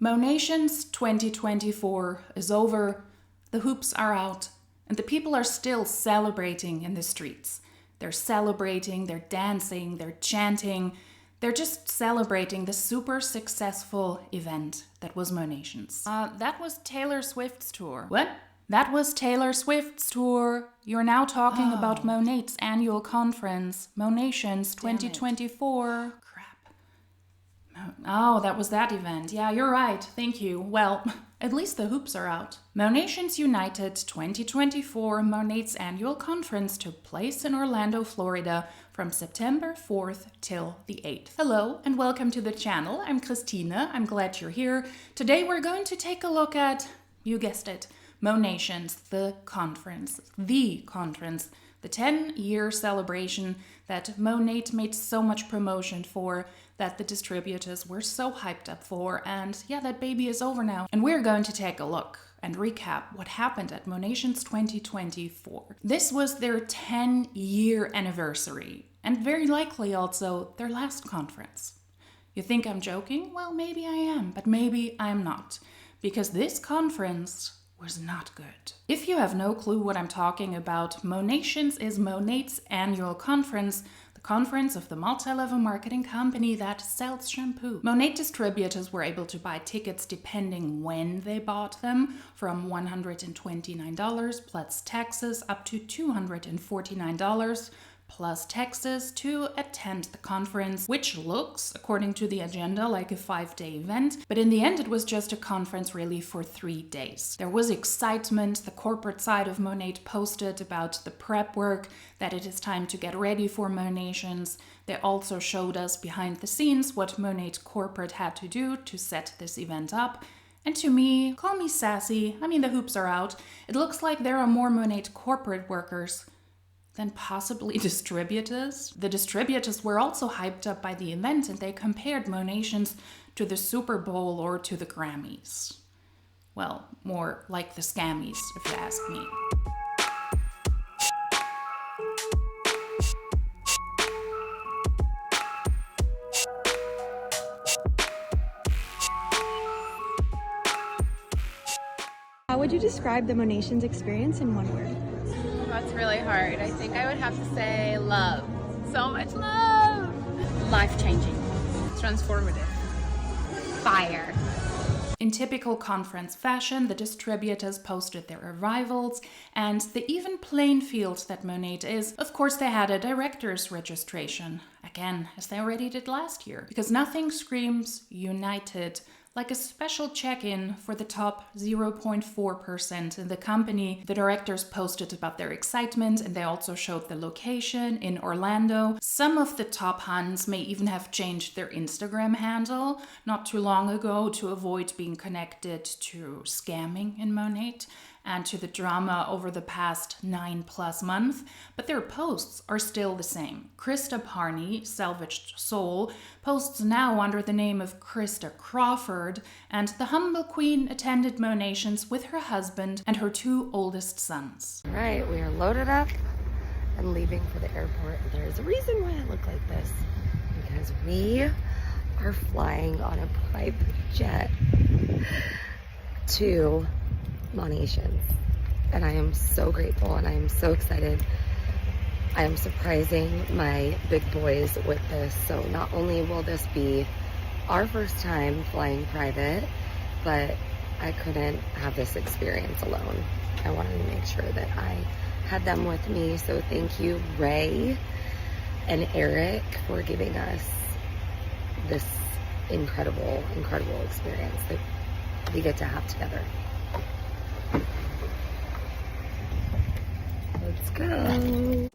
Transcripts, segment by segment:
Monations 2024 is over, the hoops are out, and the people are still celebrating in the streets. They're celebrating, they're dancing, they're chanting, they're just celebrating the super successful event that was Monations. That was Taylor Swift's tour. What? That was Taylor Swift's tour. You're now talking about Monat's annual conference, Monations 2024. Oh, that was that event. Yeah, you're right. Thank you. Well, at least the hoops are out. Monations United 2024 Monat's annual conference took place in Orlando, Florida from September 4th till the 8th. Hello and welcome to the channel. I'm Christina. I'm glad you're here. Today we're going to take a look at, you guessed it, Monations, the conference, the 10-year celebration that Monat made so much promotion for, that the distributors were so hyped up for, and yeah, that baby is over now. And we're going to take a look and recap what happened at Monations 2024. This was their 10-year anniversary, and very likely also their last conference. You think I'm joking? Well, maybe I am, but maybe I'm not, because this conference was not good. If you have no clue what I'm talking about, Monations is Monat's annual conference, the conference of the multi-level marketing company that sells shampoo. Monat distributors were able to buy tickets depending when they bought them, from $129 plus taxes up to $249 plus taxes to attend the conference, which looks, according to the agenda, like a 5-day event, but in the end it was just a conference really for 3 days. There was excitement. The corporate side of Monat posted about the prep work, that it is time to get ready for Monations. They also showed us behind the scenes what Monat corporate had to do to set this event up. And to me, call me sassy, I mean the hoops are out, it looks like there are more Monat corporate workers than possibly distributors. The distributors were also hyped up by the event, and they compared Monations to the Super Bowl or to the Grammys. Well, more like the scammies, if you ask me. How would you describe the Monations experience in one word? That's really hard. I think I would have to say love. So much love. Life-changing. Transformative. Fire. In typical conference fashion, the distributors posted their arrivals, and the even playing field that Monat is, of course they had a director's registration, again, as they already did last year, because nothing screams united like a special check-in for the top 0.4% in the company. The directors posted about their excitement, and they also showed the location in Orlando. Some of the top huns may even have changed their Instagram handle not too long ago to avoid being connected to scamming in Monat and to the drama over the past 9+ months, but their posts are still the same. Krista Parney, Salvaged Soul, posts now under the name of Krista Crawford, and the humble queen attended Monations with her husband and her 2 oldest sons. All right, we are loaded up and leaving for the airport. There's a reason why I look like this, because we are flying on a private jet to Monations, and I am so grateful and I am so excited. I am surprising my big boys with this, so not only will this be our first time flying private, but I couldn't have this experience alone. I wanted to make sure that I had them with me, so thank you, Ray and Eric, for giving us this incredible experience that we get to have together. Let's go.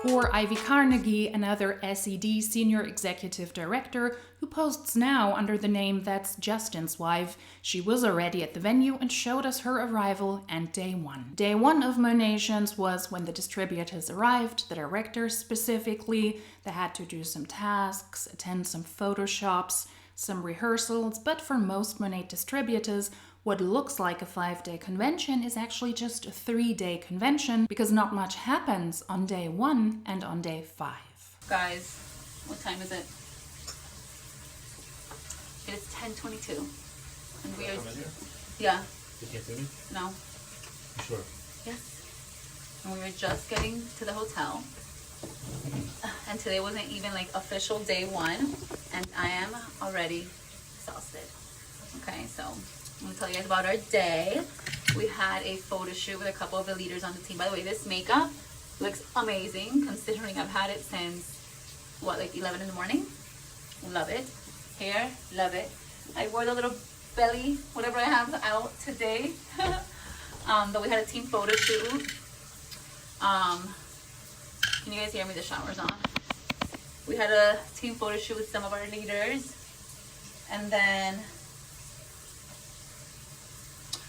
Or Ivy Carnegie, another SED senior executive director, who posts now under the name That's Justin's Wife. She was already at the venue and showed us her arrival and day one. Day one of Monations was when the distributors arrived, the directors specifically. They had to do some tasks, attend some photoshops, some rehearsals, but for most Monat distributors, what looks like a 5-day convention is actually just a 3-day convention because not much happens on day 1 and on day 5. Guys, what time is it? It is 10:22. And we are... Yeah. You can't see me? No. You sure? Yes. And we were just getting to the hotel. And today wasn't even like official day 1. And I am already exhausted. Okay, so I'm going to tell you guys about our day. We had a photo shoot with a couple of the leaders on the team. By the way, this makeup looks amazing considering I've had it since, what, like 11 in the morning? Love it. Hair, love it. I wore the little belly, whatever I have out today. But we had a team photo shoot. Can you guys hear me? The shower's on. We had a team photo shoot with some of our leaders. And then,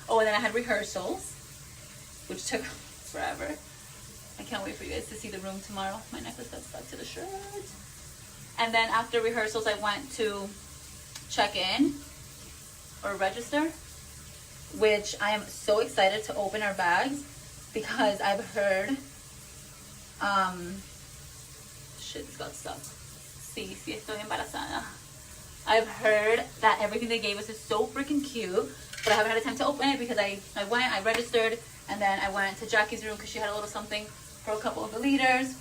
and then I had rehearsals, which took forever. I can't wait for you guys to see the room tomorrow. My necklace got stuck to the shirt. And then after rehearsals, I went to check in or register, which I am so excited to open our bags because I've heard, shit, this got stuck. Sí, estoy embarazada. I've heard that everything they gave us is so freaking cute, but I haven't had a time to open it because I went, I registered, and then I went to Jackie's room because she had a little something for a couple of the leaders.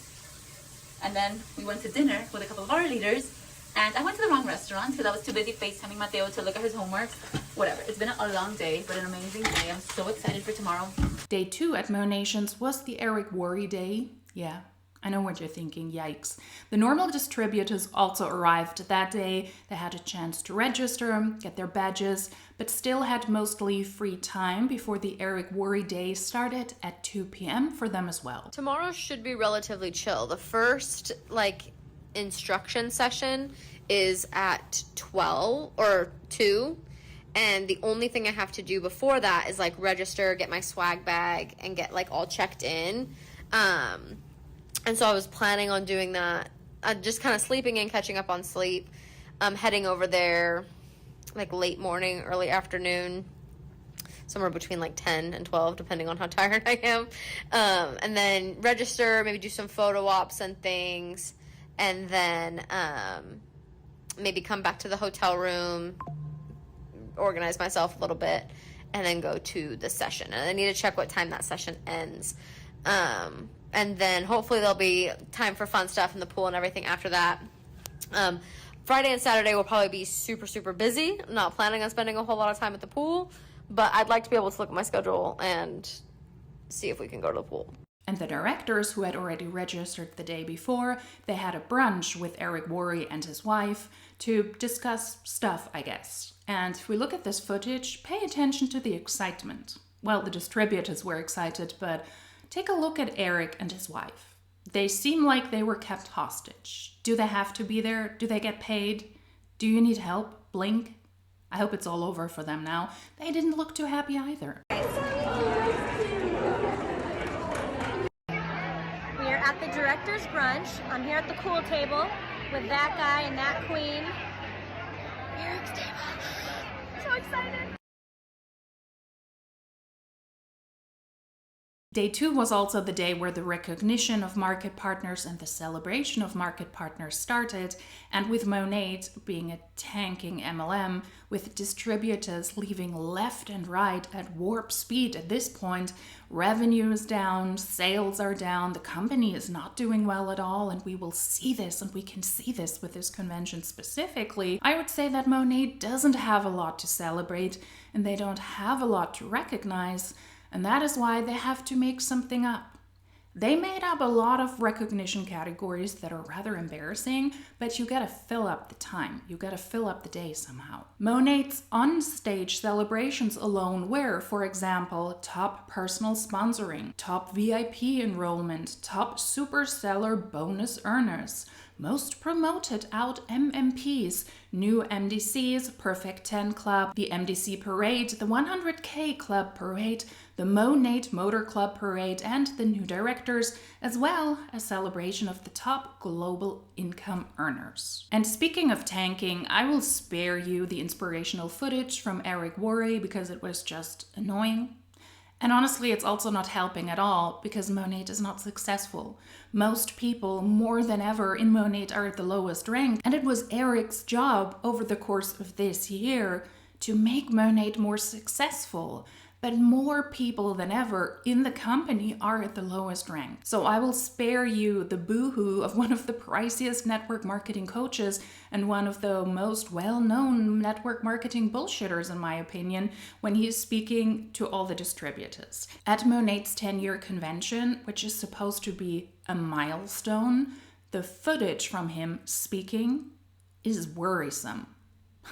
And then we went to dinner with a couple of our leaders. And I went to the wrong restaurant because I was too busy FaceTiming Mateo to look at his homework. Whatever. It's been a long day, but an amazing day. I'm so excited for tomorrow. Day 2 at Monations was the Eric Worre day. Yeah, I know what you're thinking. Yikes. The normal distributors also arrived that day. They had a chance to register, get their badges, but still had mostly free time before the Eric Worre day started at 2 p.m. for them as well. Tomorrow should be relatively chill. The first, instruction session is at 12 or 2. And the only thing I have to do before that is, register, get my swag bag, and get, all checked in. And so I was planning on doing that, just kind of sleeping in, catching up on sleep, heading over there late morning, early afternoon, somewhere between 10 and 12, depending on how tired I am. And then register, maybe do some photo ops and things, and then maybe come back to the hotel room, organize myself a little bit, and then go to the session. And I need to check what time that session ends. And then hopefully there'll be time for fun stuff in the pool and everything after that. Friday and Saturday will probably be super, super busy. I'm not planning on spending a whole lot of time at the pool, but I'd like to be able to look at my schedule and see if we can go to the pool. And the directors who had already registered the day before, they had a brunch with Eric Worre and his wife to discuss stuff, I guess. And if we look at this footage, pay attention to the excitement. Well, the distributors were excited, but take a look at Eric and his wife. They seem like they were kept hostage. Do they have to be there? Do they get paid? Do you need help? Blink? I hope it's all over for them now. They didn't look too happy either. We are at the director's brunch. I'm here at the pool table with that guy and that queen. Eric's table. So excited. Day 2 was also the day where the recognition of market partners and the celebration of market partners started, and with Monat being a tanking MLM, with distributors leaving left and right at warp speed at this point, revenue is down, sales are down, the company is not doing well at all, and we will see this, and we can see this with this convention specifically. I would say that Monat doesn't have a lot to celebrate, and they don't have a lot to recognize, and that is why they have to make something up. They made up a lot of recognition categories that are rather embarrassing, but you gotta fill up the time. You gotta fill up the day somehow. Monat's on-stage celebrations alone were, for example, top personal sponsoring, top VIP enrollment, top super seller bonus earners, most promoted out MMPs, new MDCs, Perfect 10 Club, the MDC Parade, the 100K Club Parade, the Monat Motor Club Parade, and the new directors, as well as celebration of the top global income earners. And speaking of tanking, I will spare you the inspirational footage from Eric Worre because it was just annoying. And honestly, it's also not helping at all because Monat is not successful. Most people, more than ever, in Monat are at the lowest rank, and it was Eric's job over the course of this year to make Monat more successful. But more people than ever in the company are at the lowest rank. So I will spare you the boohoo of one of the priciest network marketing coaches and one of the most well-known network marketing bullshitters, in my opinion, when he is speaking to all the distributors. At Monat's 10-year convention, which is supposed to be a milestone, the footage from him speaking is worrisome.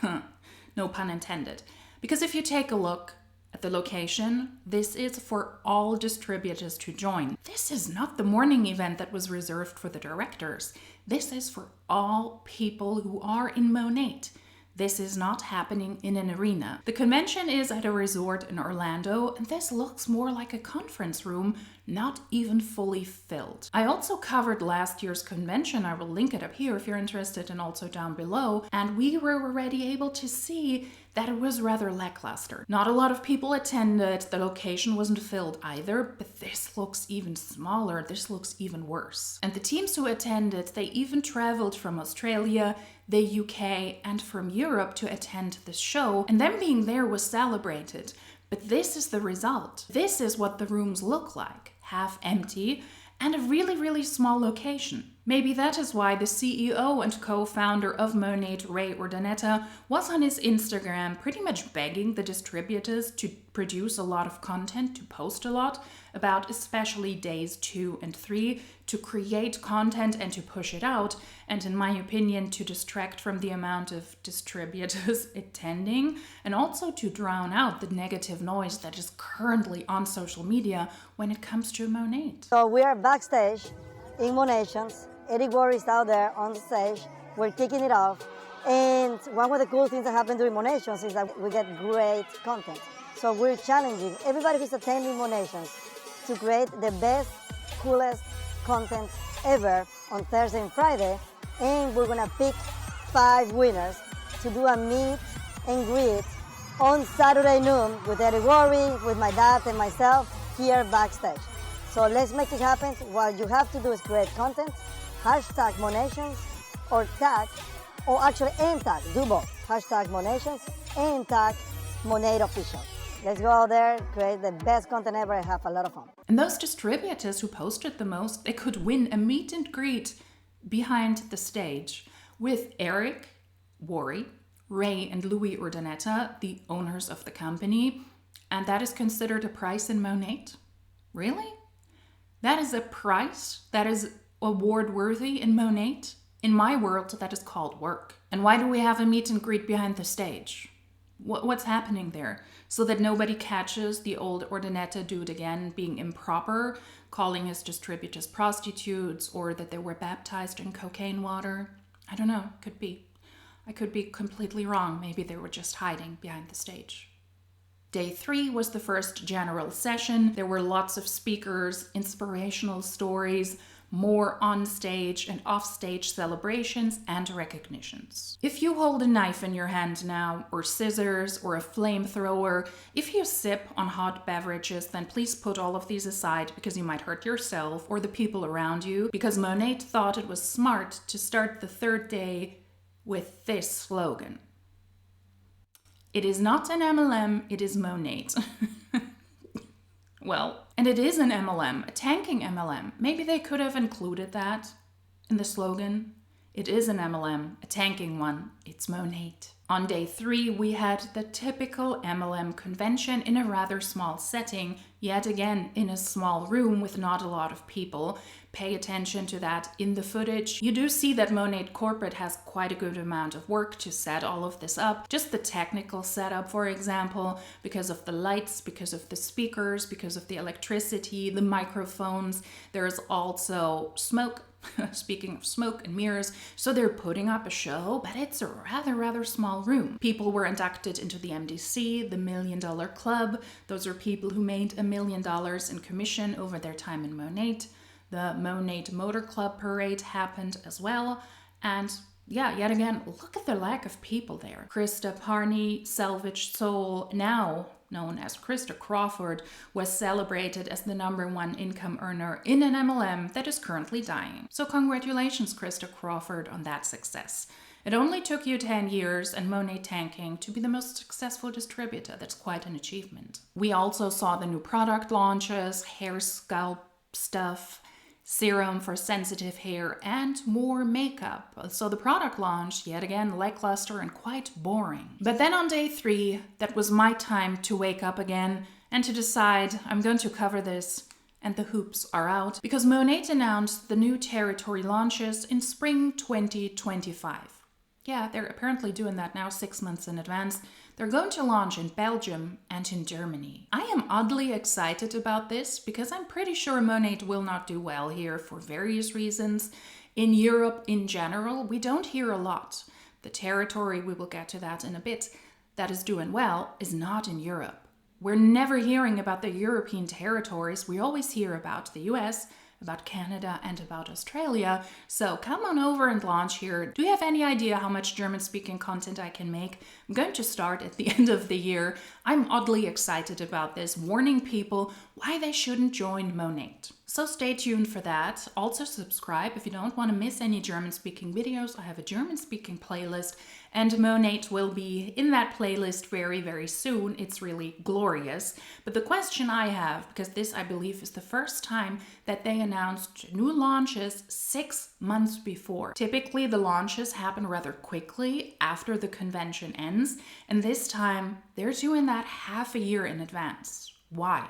No pun intended. Because if you take a look at the location, this is for all distributors to join. This is not the morning event that was reserved for the directors. This is for all people who are in Monat. This is not happening in an arena. The convention is at a resort in Orlando, and this looks more like a conference room, not even fully filled. I also covered last year's convention. I will link it up here if you're interested, and also down below. And we were already able to see that it was rather lackluster. Not a lot of people attended. The location wasn't filled either, but this looks even smaller. This looks even worse. And the teams who attended, they even traveled from Australia, the UK, and from Europe to attend the show, and them being there was celebrated. But this is the result. This is what the rooms look like, half empty, and a really, really small location. Maybe that is why the CEO and co-founder of Monat, Eric Worre, was on his Instagram pretty much begging the distributors to produce a lot of content, to post a lot about especially days 2 and 3, to create content and to push it out, and in my opinion, to distract from the amount of distributors attending, and also to drown out the negative noise that is currently on social media when it comes to Monat. So we are backstage in Monations. Eric Worre is out there on the stage. We're kicking it off. And one of the cool things that happen during Monations is that we get great content. So we're challenging everybody who's attending Monations to create the best, coolest content ever on Thursday and Friday. And we're gonna pick 5 winners to do a meet and greet on Saturday noon with Eric Worre, with my dad and myself here backstage. So let's make it happen. What you have to do is create content, hashtag Monations, or tag, or actually and tag, do both. Hashtag Monations and tag Monat Official. Let's go out there, create the best content ever, and have a lot of fun. And those distributors who posted the most, they could win a meet and greet behind the stage with Eric Worre, Ray and Louis Urdaneta, the owners of the company, and that is considered a prize in Monat? Really? That is a prize that is award-worthy in Monat? In my world, that is called work. And why do we have a meet and greet behind the stage? What's happening there? So that nobody catches the old Urdaneta dude again being improper, calling his distributors prostitutes, or that they were baptized in cocaine water? I don't know, could be. I could be completely wrong. Maybe they were just hiding behind the stage. Day 3 was the first general session. There were lots of speakers, inspirational stories, more on-stage and off-stage celebrations and recognitions. If you hold a knife in your hand now, or scissors, or a flamethrower, if you sip on hot beverages, then please put all of these aside because you might hurt yourself or the people around you, because Monat thought it was smart to start the 3rd day with this slogan. It is not an MLM, it is Monat. Well, and it is an MLM, a tanking MLM. Maybe they could have included that in the slogan. It is an MLM, a tanking one. It's Monat. On day 3, we had the typical MLM convention in a rather small setting, yet again in a small room with not a lot of people. Pay attention to that in the footage. You do see that Monat Corporate has quite a good amount of work to set all of this up. Just the technical setup, for example, because of the lights, because of the speakers, because of the electricity, the microphones. There is also smoke Speaking of smoke and mirrors, so they're putting up a show, but it's a rather small room. People were inducted into the MDC, the $1 Million Club. Those are people who made $1 million in commission over their time in Monat. The Monat Motor Club parade happened as well. And yeah, yet again, look at the lack of people there. Krista Parney, Salvage Soul, now known as Krista Crawford, was celebrated as the #1 income earner in an MLM that is currently dying. So congratulations, Krista Crawford, on that success. It only took you 10 years and Monat tanking to be the most successful distributor. That's quite an achievement. We also saw the new product launches, hair scalp stuff, serum for sensitive hair, and more makeup. So the product launch, yet again, lackluster and quite boring. But then on day 3, that was my time to wake up again and to decide I'm going to cover this, and the hoops are out, because Monat announced the new territory launches in spring 2025. Yeah, they're apparently doing that now 6 months in advance. They're going to launch in Belgium and in Germany. I am oddly excited about this because I'm pretty sure Monat will not do well here for various reasons. In Europe in general, we don't hear a lot. The territory, we will get to that in a bit, that is doing well is not in Europe. We're never hearing about the European territories. We always hear about the US, about Canada, and about Australia. So come on over and launch here. Do you have any idea how much German-speaking content I can make? I'm going to start at the end of the year. I'm oddly excited about this, warning people why they shouldn't join Monat. So stay tuned for that. Also subscribe if you don't want to miss any German-speaking videos. I have a German-speaking playlist, and Monat will be in that playlist very soon. It's really glorious. But the question I have, because this I believe is the first time that they announced new launches 6 months before. Typically the launches happen rather quickly after the convention ends, and this time they're doing that half a year in advance. Why?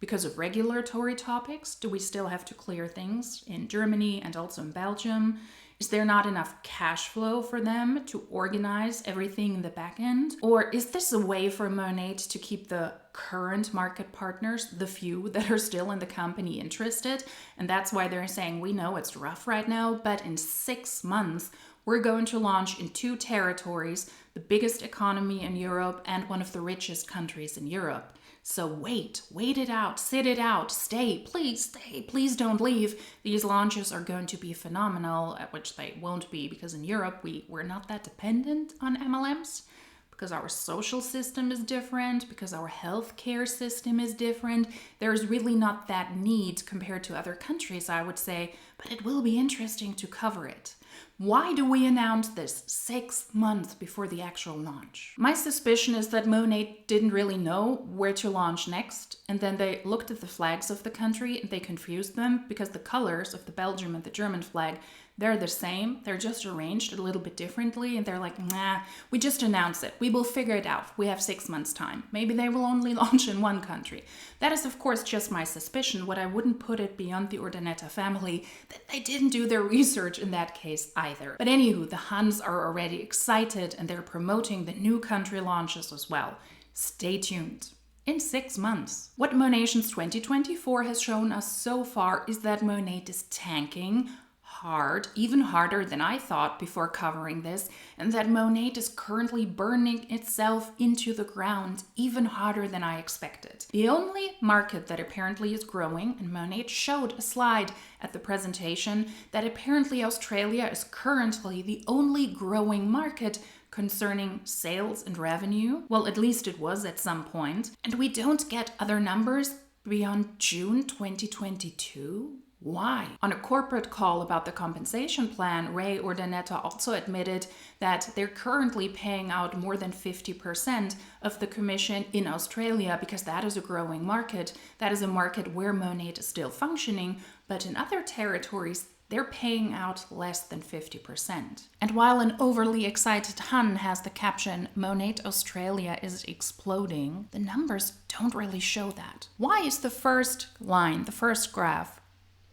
Because of regulatory topics? Do we still have to clear things in Germany and also in Belgium? Is there not enough cash flow for them to organize everything in the back end? Or is this a way for Monat to keep the current market partners, the few that are still in the company, interested? And that's why they're saying, we know it's rough right now, but in 6 months, we're going to launch in 2 territories, the biggest economy in Europe and one of the richest countries in Europe. So wait it out, sit it out, stay, please don't leave. These launches are going to be phenomenal, which they won't be because in Europe we're not that dependent on MLMs, because our social system is different, because our healthcare system is different. There's really not that need compared to other countries, I would say, but it will be interesting to cover it. Why do we announce this 6 months before the actual launch? My suspicion is that Monat didn't really know where to launch next, and then they looked at the flags of the country and they confused them because the colors of the Belgium and the German flag, they're the same. They're just arranged a little bit differently, and they're like, nah, we just announce it. We will figure it out. We have 6 months time. Maybe they will only launch in one country. That is, of course, just my suspicion. What I wouldn't put it beyond the Urdaneta family, that they didn't do their research in that case either. But anywho, the huns are already excited and they're promoting the new country launches as well. Stay tuned. In 6 months. What Monations 2024 has shown us so far is that Monat is tanking hard, even harder than I thought before covering this, and that Monat is currently burning itself into the ground even harder than I expected. The only market that apparently is growing, and Monat showed a slide at the presentation, that apparently Australia is currently the only growing market concerning sales and revenue. Well, at least it was at some point. And we don't get other numbers beyond June 2022? Why? On a corporate call about the compensation plan, Ray Urdaneta also admitted that they're currently paying out more than 50% of the commission in Australia because that is a growing market. That is a market where Monat is still functioning, but in other territories, they're paying out less than 50%. And while an overly excited Hun has the caption, Monat Australia is exploding, the numbers don't really show that. Why is the first line, the first graph,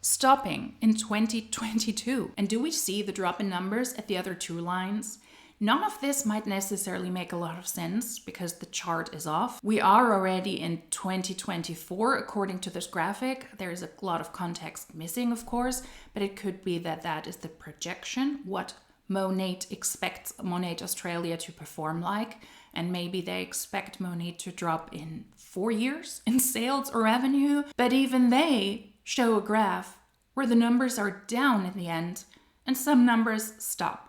stopping in 2022? And do we see the drop in numbers at the other 2 lines? None of this might necessarily make a lot of sense because the chart is off. We are already in 2024 according to this graphic. There is a lot of context missing, of course, but it could be that that is the projection, what Monat expects Monat Australia to perform like, and maybe they expect Monat to drop in 4 years in sales or revenue, but even they show a graph where the numbers are down in the end and some numbers stop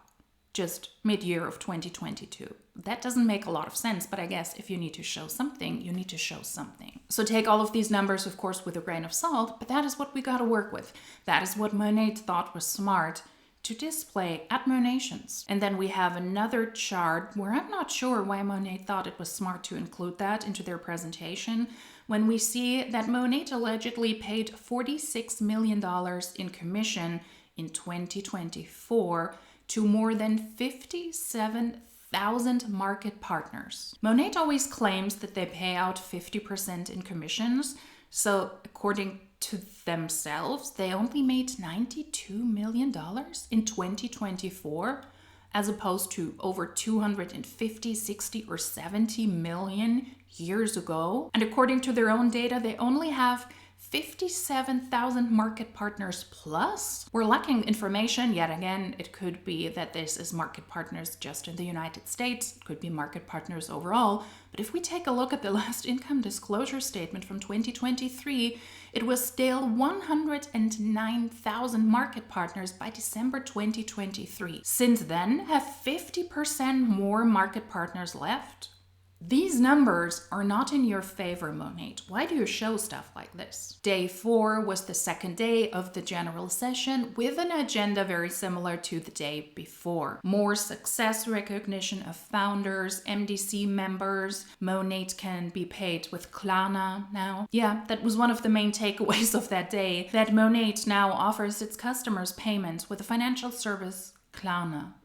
just mid-year of 2022. That doesn't make a lot of sense, but I guess if you need to show something, you need to show something. So take all of these numbers, of course, with a grain of salt, but that is what we got to work with. That is what Monat thought was smart to display at Monations. And then we have another chart where I'm not sure why Monat thought it was smart to include that into their presentation, when we see that Monat allegedly paid $46 million in commission in 2024 to more than 57,000 market partners. Monat always claims that they pay out 50% in commissions, so according to themselves, they only made $92 million in 2024, as opposed to over 250, 60, or 70 million years ago. And according to their own data, they only have 57,000 market partners plus. We're lacking information yet again. It could be that this is market partners just in the United States. It could be market partners overall. But if we take a look at the last income disclosure statement from 2023, it was still 109,000 market partners by December 2023. Since then, have 50% more market partners left? These numbers are not in your favor, Monat. Why do you show stuff like this? Day 4 was the second day of the general session with an agenda very similar to the day before. More success recognition of founders, MDC members. Monat can be paid with Klarna now. Yeah, that was one of the main takeaways of that day, that Monat now offers its customers payment with the financial service Klarna.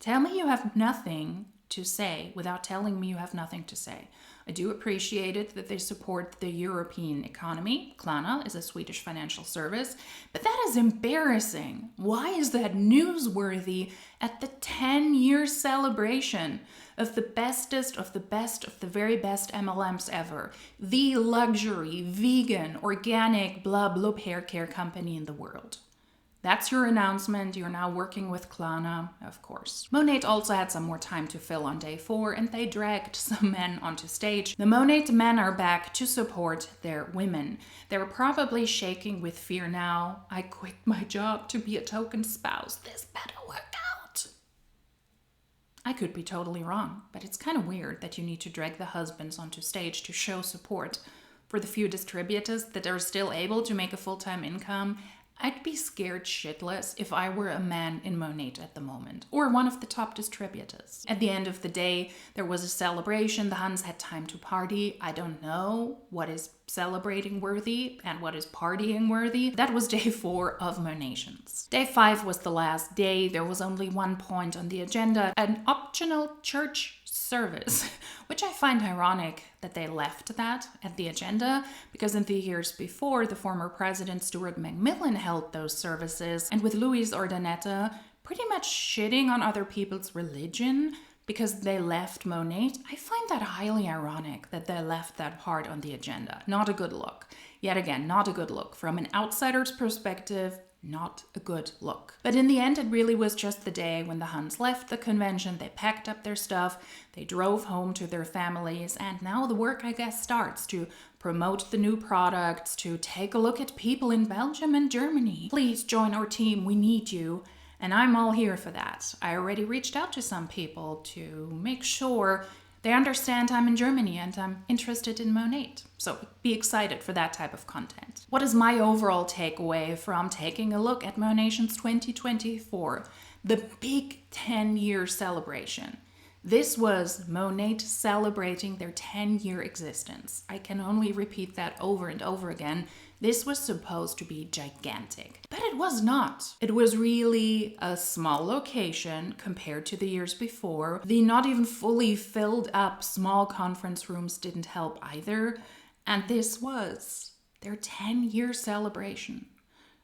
Tell me you have nothing to say without telling me you have nothing to say. I do appreciate it that they support the European economy. Klarna is a Swedish financial service, but that is embarrassing. Why is that newsworthy at the 10-year celebration of the bestest of the best of the very best MLMs ever? The luxury, vegan, organic, blah, blah hair care company in the world. That's your announcement. You're now working with Klarna, of course. Monat also had some more time to fill on day 4, and they dragged some men onto stage. The Monat men are back to support their women. They're probably shaking with fear now. I quit my job to be a token spouse. This better work out. I could be totally wrong, but it's kind of weird that you need to drag the husbands onto stage to show support for the few distributors that are still able to make a full-time income. I'd be scared shitless if I were a man in Monat at the moment, or one of the top distributors. At the end of the day, there was a celebration. The Huns had time to party. I don't know what is celebrating worthy and what is partying worthy. That was day 4 of Monations. Day 5 was the last day. There was only one point on the agenda, an optional church service, which I find ironic that they left that at the agenda, because in the years before, the former president Stuart McMillan held those services, and with Louis Urdaneta pretty much shitting on other people's religion because they left Monat. I find that highly ironic that they left that part on the agenda. Not a good look. Yet again, not a good look. From an outsider's perspective, not a good look. But in the end, it really was just the day when the Huns left the convention. They packed up their stuff, they drove home to their families, and now the work, I guess, starts to promote the new products, to take a look at people in Belgium and Germany. Please join our team, we need you. And I'm all here for that. I already reached out to some people to make sure they understand I'm in Germany and I'm interested in Monat. So be excited for that type of content. What is my overall takeaway from taking a look at Monations 2024? The big 10-year celebration. This was Monat celebrating their 10-year existence. I can only repeat that over and over again. This was supposed to be gigantic, but it was not. It was really a small location compared to the years before. The not even fully filled up small conference rooms didn't help either. And this was their 10-year celebration.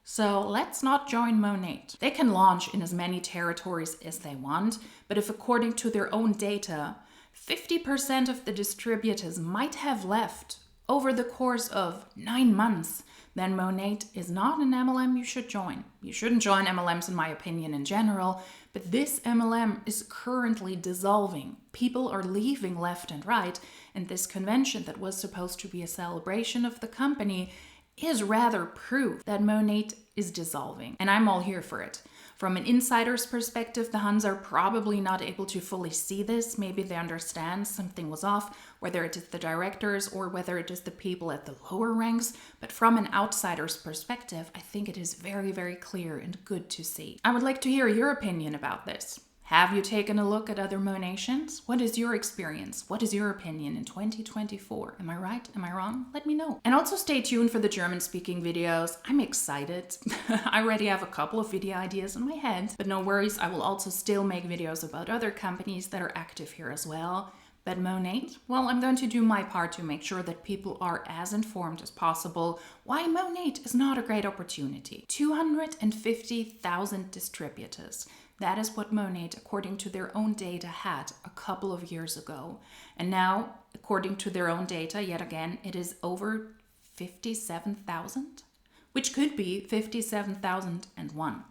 So let's not join Monat. They can launch in as many territories as they want, but if according to their own data, 50% of the distributors might have left over the course of 9 months, then Monat is not an MLM you should join. You shouldn't join MLMs in my opinion in general, but this MLM is currently dissolving. People are leaving left and right, and this convention that was supposed to be a celebration of the company is rather proof that Monat is dissolving, and I'm all here for it. From an insider's perspective, the huns are probably not able to fully see this. Maybe they understand something was off, whether it is the directors or whether it is the people at the lower ranks. But from an outsider's perspective, I think it is very, very clear and good to see. I would like to hear your opinion about this. Have you taken a look at other Monations? What is your experience? What is your opinion in 2024? Am I right? Am I wrong? Let me know. And also stay tuned for the German-speaking videos. I'm excited. I already have a couple of video ideas in my head, but no worries, I will also still make videos about other companies that are active here as well. But Monat? Well, I'm going to do my part to make sure that people are as informed as possible why Monat is not a great opportunity. 250,000 distributors. That is what Monat, according to their own data, had a couple of years ago. And now, according to their own data, yet again, it is over 57,000, which could be 57,001.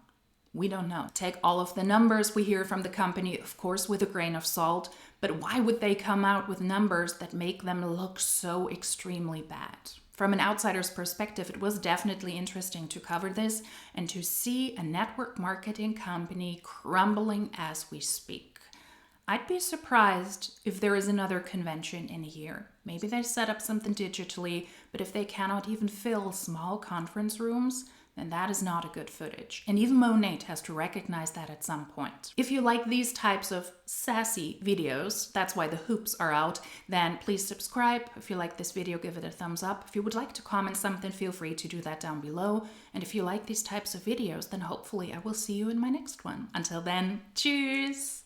We don't know. Take all of the numbers we hear from the company, of course, with a grain of salt, but why would they come out with numbers that make them look so extremely bad? From an outsider's perspective, it was definitely interesting to cover this and to see a network marketing company crumbling as we speak. I'd be surprised if there is another convention in a year. Maybe they set up something digitally, but if they cannot even fill small conference rooms, then that is not a good footage. And even Monat has to recognize that at some point. If you like these types of sassy videos, that's why the hoops are out, then please subscribe. If you like this video, give it a thumbs up. If you would like to comment something, feel free to do that down below. And if you like these types of videos, then hopefully I will see you in my next one. Until then, cheers!